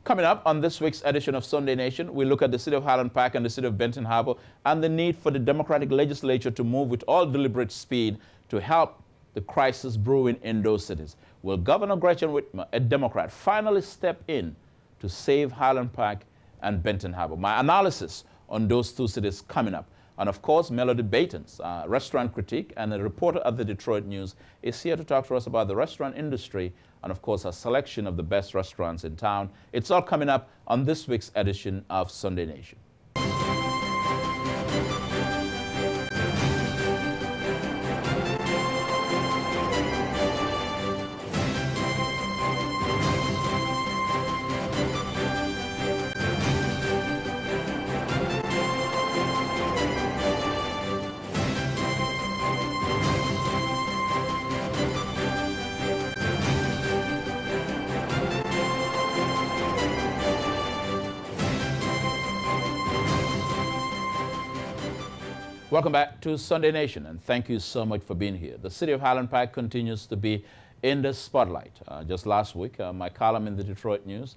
Coming up on this week's edition of Sunday Nation, we look at the city of Highland Park and the city of Benton Harbor and the need for the Democratic legislature to move with all deliberate speed to help the crisis brewing in those cities. Will Governor Gretchen Whitmer, a Democrat, finally step in to save Highland Park and Benton Harbor? My analysis on those two cities coming up. And of course, Melody Batons, restaurant critic and a reporter at the Detroit News, is here to talk to us about the restaurant industry and of course a selection of the best restaurants in town. It's all coming up on this week's edition of Sunday Nation. Welcome back to Sunday Nation, and thank you so much for being here. The city of Highland Park continues to be in the spotlight. Just last week, my column in the Detroit News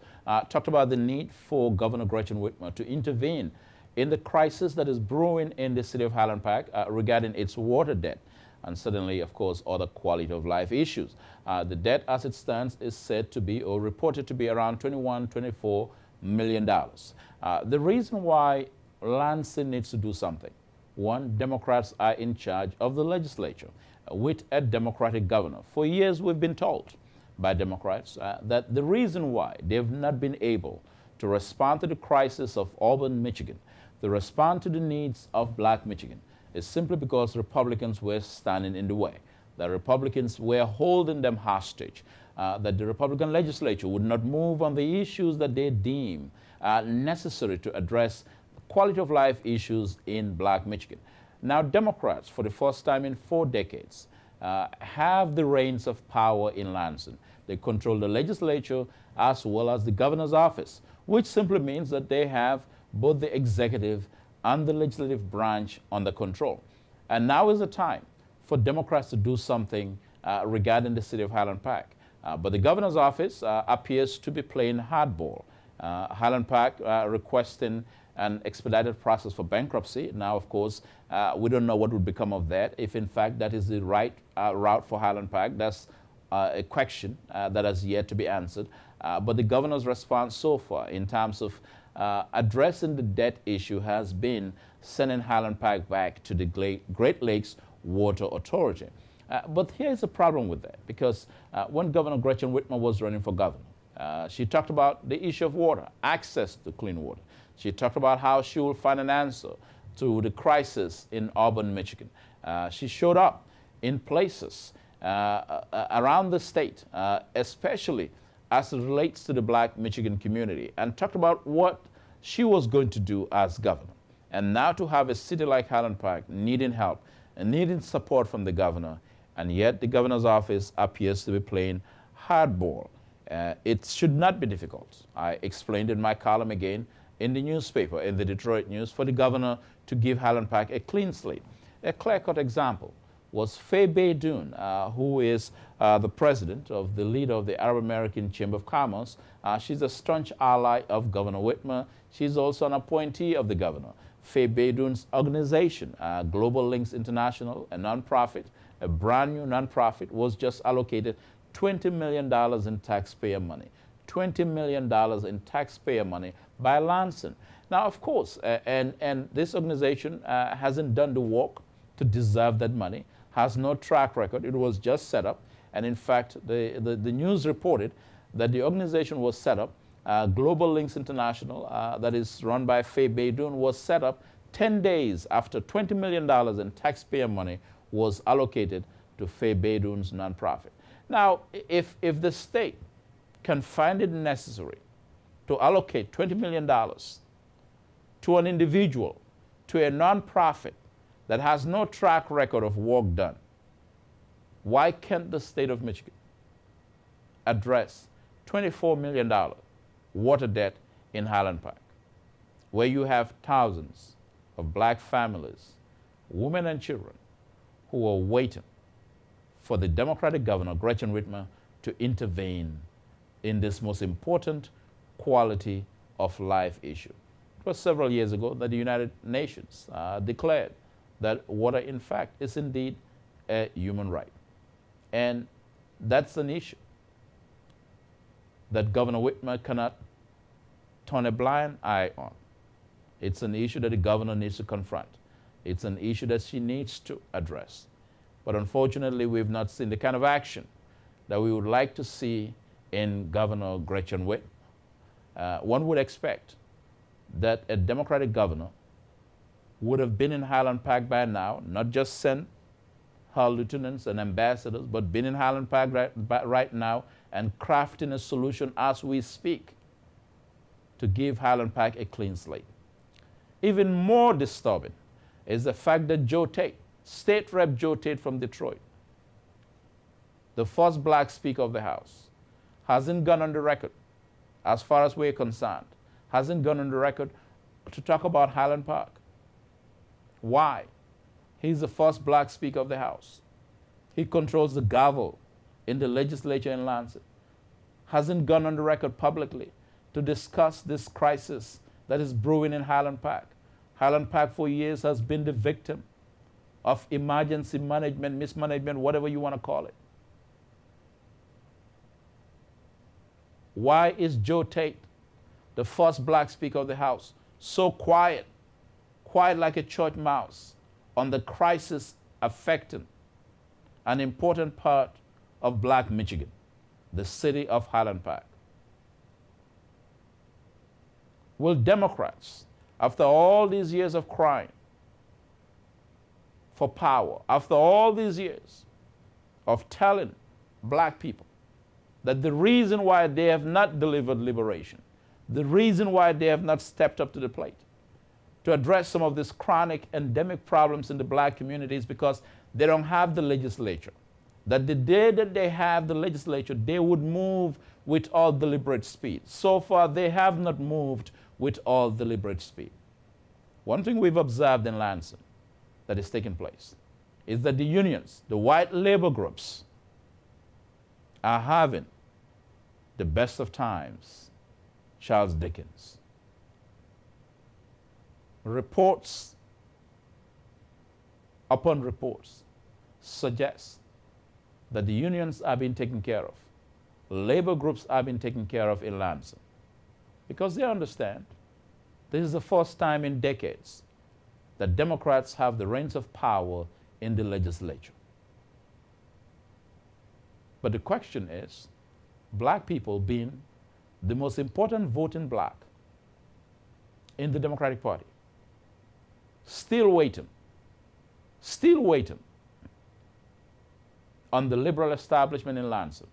talked about the need for Governor Gretchen Whitmer to intervene in the crisis that is brewing in the city of Highland Park regarding its water debt and suddenly, of course, other quality of life issues. The debt as it stands is said to be or reported to be around $24 million. The reason why Lansing needs to do something: one, Democrats are in charge of the legislature with a Democratic governor. For years, we've been told by Democrats that the reason why they've not been able to respond to the crisis of Auburn, Michigan, to respond to the needs of Black Michigan, is simply because Republicans were standing in the way. The Republicans were holding them hostage, that the Republican legislature would not move on the issues that they deem necessary to address quality of life issues in Black Michigan. Now, Democrats, for the first time in 4 decades, have the reins of power in Lansing. They control the legislature as well as the governor's office, which simply means that they have both the executive and the legislative branch under control. And now is the time for Democrats to do something regarding the city of Highland Park. But the governor's office appears to be playing hardball. Highland Park requesting an expedited process for bankruptcy. Now, of course, we don't know what would become of that. If, in fact, that is the right route for Highland Park, that's a question that has yet to be answered. But the governor's response so far in terms of addressing the debt issue has been sending Highland Park back to the Great Lakes Water Authority. But here's a problem with that, because when Governor Gretchen Whitmer was running for governor, she talked about the issue of water, access to clean water. She talked about how she will find an answer to the crisis in Auburn, Michigan. She showed up in places around the state, especially as it relates to the Black Michigan community, and talked about what she was going to do as governor. And now to have a city like Highland Park needing help and needing support from the governor, and yet the governor's office appears to be playing hardball. It should not be difficult. I explained in my column again in the newspaper, in the Detroit News, for the governor to give Highland Park a clean slate. A clear-cut example was Faye Beydoun, who is the president of the leader of the Arab American Chamber of Commerce. She's a staunch ally of Governor Whitmer. She's also an appointee of the governor. Faye Beydoun's organization, Global Links International, a nonprofit, a brand new nonprofit, was just allocated $20 million in taxpayer money. $20 million in taxpayer money by Lansing. Now, of course, and this organization hasn't done the work to deserve that money, has no track record. It was just set up. And in fact, the news reported that the organization was set up, Global Links International, that is run by Faye Beydoun, was set up 10 days after $20 million in taxpayer money was allocated to Faye Beydoun's nonprofit. Now, if the state can find it necessary to allocate $20 million to an individual, to a nonprofit that has no track record of work done, why can't the state of Michigan address $24 million water debt in Highland Park, where you have thousands of Black families, women and children, who are waiting for the Democratic governor, Gretchen Whitmer, to intervene in this most important quality of life issue. It was several years ago that the United Nations declared that water, in fact, is indeed a human right. And that's an issue that Governor Whitmer cannot turn a blind eye on. It's an issue that the governor needs to confront. It's an issue that she needs to address. But unfortunately, we've not seen the kind of action that we would like to see in Governor Gretchen Whitmer. One would expect that a Democratic governor would have been in Highland Park by now, not just sent her lieutenants and ambassadors, but been in Highland Park right now and crafting a solution as we speak to give Highland Park a clean slate. Even more disturbing is the fact that Joe Tate, State Rep Joe Tate from Detroit, the first black Speaker of the House, hasn't gone on the record, as far as we're concerned, hasn't gone on the record to talk about Highland Park. Why? He's the first black Speaker of the House. He controls the gavel in the legislature in Lansing. Hasn't gone on the record publicly to discuss this crisis that is brewing in Highland Park. Highland Park for years has been the victim of emergency management, mismanagement, whatever you want to call it. Why is Joe Tate, the first black Speaker of the House, so quiet like a church mouse on the crisis affecting an important part of black Michigan, the city of Highland Park? Will Democrats, after all these years of crying for power, after all these years of telling black people that the reason why they have not delivered liberation, the reason why they have not stepped up to the plate to address some of these chronic endemic problems in the black community is because they don't have the legislature, that the day that they have the legislature, they would move with all deliberate speed. So far, they have not moved with all deliberate speed. One thing we've observed in Lansing that is taking place is that the unions, the white labor groups, are having the best of times, Charles Dickens. Reports upon reports suggest that the unions are being taken care of. Labor groups are being taken care of in Lansing because they understand this is the first time in decades that Democrats have the reins of power in the legislature. But the question is, black people being the most important voting bloc in the Democratic Party, still waiting on the liberal establishment in Lansing,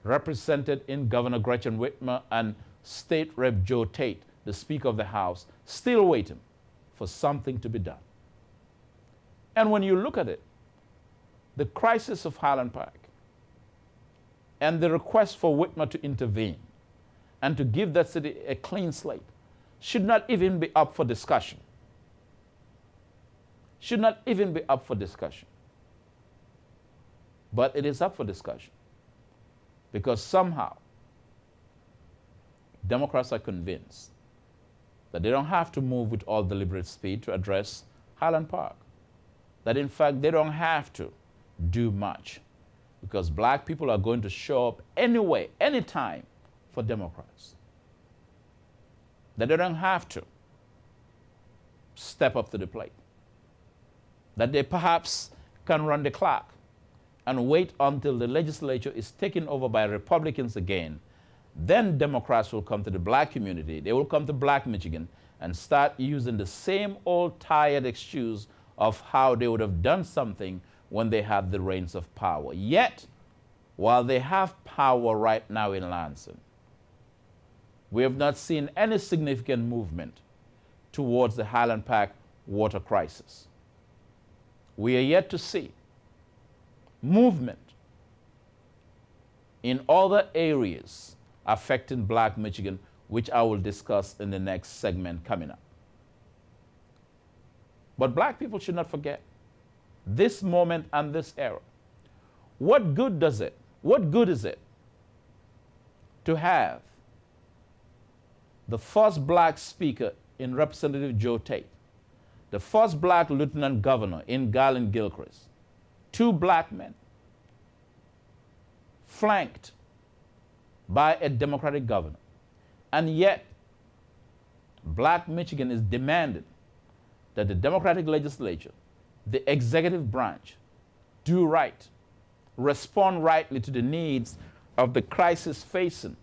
represented in Governor Gretchen Whitmer and State Rep Joe Tate, the Speaker of the House, still waiting for something to be done. And when you look at it, the crisis of Highland Park and the request for Whitmer to intervene and to give that city a clean slate should not even be up for discussion. Should not even be up for discussion. But it is up for discussion because somehow Democrats are convinced that they don't have to move with all deliberate speed to address Highland Park. That in fact they don't have to do much because black people are going to show up anyway, anytime for Democrats. That they don't have to step up to the plate. That they perhaps can run the clock and wait until the legislature is taken over by Republicans again. Then Democrats will come to the black community, they will come to black Michigan and start using the same old tired excuse of how they would have done something when they had the reins of power. Yet, while they have power right now in Lansing, we have not seen any significant movement towards the Highland Park water crisis. We are yet to see movement in other areas affecting black Michigan, which I will discuss in the next segment coming up. But black people should not forget this moment and this era. What good is it to have the first black speaker in Representative Joe Tate, the first black lieutenant governor in Garland Gilchrist, 2 black men, flanked by a Democratic governor. And yet, black Michigan is demanding that the Democratic legislature, the executive branch, do right, respond rightly to the needs of the crisis facing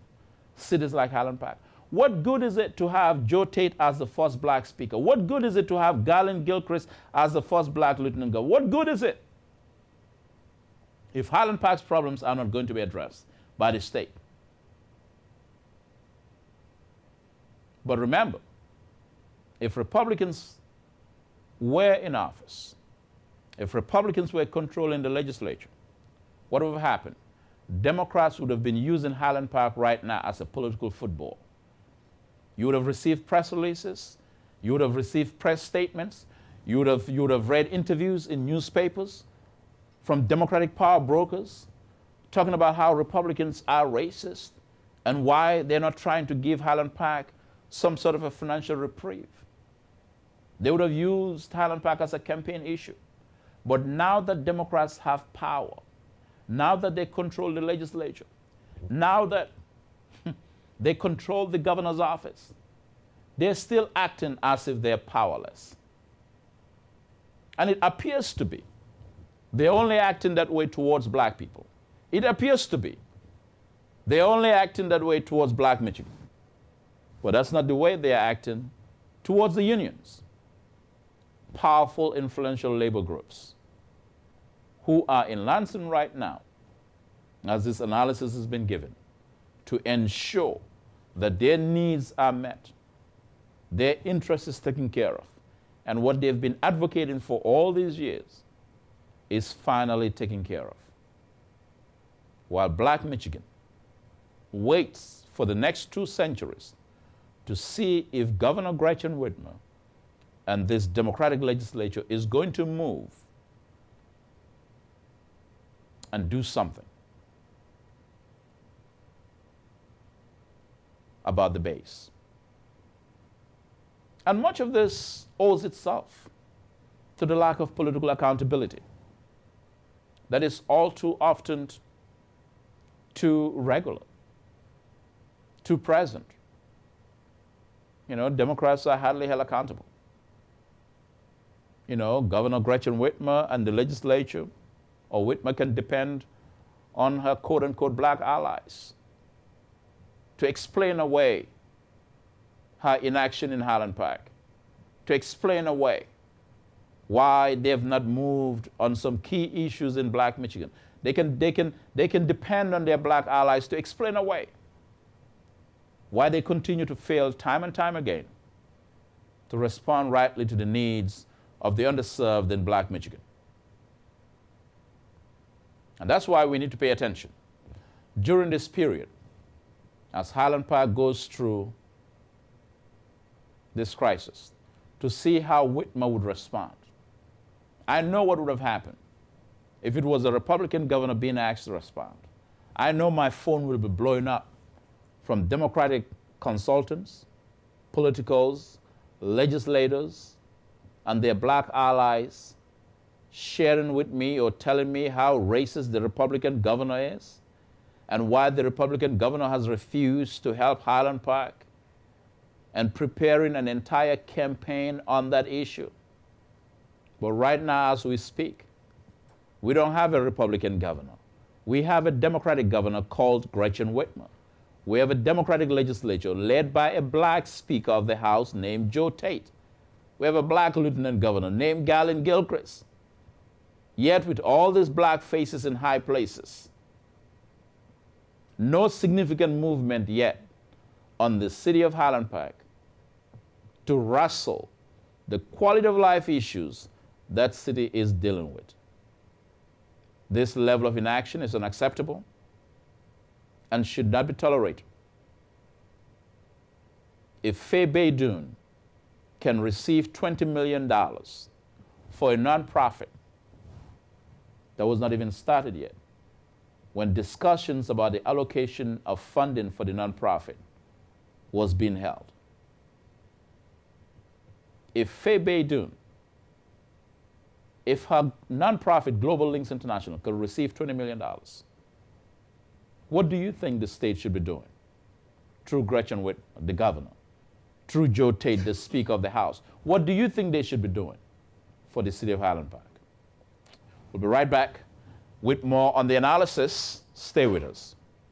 cities like Highland Park. What good is it to have Joe Tate as the first black speaker? What good is it to have Garland Gilchrist as the first black lieutenant governor? What good is it if Highland Park's problems are not going to be addressed by the state? But remember, if Republicans were in office, if Republicans were controlling the legislature, what would have happened? Democrats would have been using Highland Park right now as a political football. You would have received press releases, you would have received press statements, you would have read interviews in newspapers from Democratic power brokers talking about how Republicans are racist and why they're not trying to give Highland Park some sort of a financial reprieve. They would have used Highland Park as a campaign issue. But now that Democrats have power, now that they control the legislature, now that they control the governor's office, they're still acting as if they're powerless. And it appears to be. They're only acting that way towards black people. It appears to be. They're only acting that way towards black Michigan. But that's not the way they're acting towards the unions. Powerful, influential labor groups who are in Lansing right now, as this analysis has been given, to ensure that their needs are met, their interest is taken care of, and what they've been advocating for all these years is finally taken care of. While black Michigan waits for the next 2 centuries to see if Governor Gretchen Whitmer and this Democratic legislature is going to move and do something about the base. And much of this owes itself to the lack of political accountability that is all too often too regular, too present. You know, Democrats are hardly held accountable. You know, Governor Gretchen Whitmer and the legislature, or Whitmer can depend on her quote-unquote black allies to explain away her inaction in Highland Park, to explain away why they've not moved on some key issues in black Michigan. They can depend on their black allies to explain away why they continue to fail time and time again to respond rightly to the needs of the underserved in black Michigan. And that's why we need to pay attention during this period as Highland Park goes through this crisis to see how Whitmer would respond. I know what would have happened if it was a Republican governor being asked to respond. I know my phone would be blowing up from Democratic consultants, politicals, legislators, and their black allies sharing with me or telling me how racist the Republican governor is and why the Republican governor has refused to help Highland Park and preparing an entire campaign on that issue. But right now, as we speak, we don't have a Republican governor. We have a Democratic governor called Gretchen Whitmer. We have a Democratic legislature led by a black Speaker of the House named Joe Tate. We have a black lieutenant governor named Garland Gilchrist. Yet with all these black faces in high places, no significant movement yet on the city of Highland Park to wrestle the quality of life issues that city is dealing with. This level of inaction is unacceptable and should not be tolerated. If Faye Baydoun can receive $20 million for a nonprofit that was not even started yet, when discussions about the allocation of funding for the nonprofit was being held. If Faye Beydoun, if her nonprofit Global Links International could receive $20 million, what do you think the state should be doing? Through Gretchen Whitmer, the governor, through Joe Tate, the Speaker of the House. What do you think they should be doing for the city of Highland Park? We'll be right back with more on the analysis. Stay with us.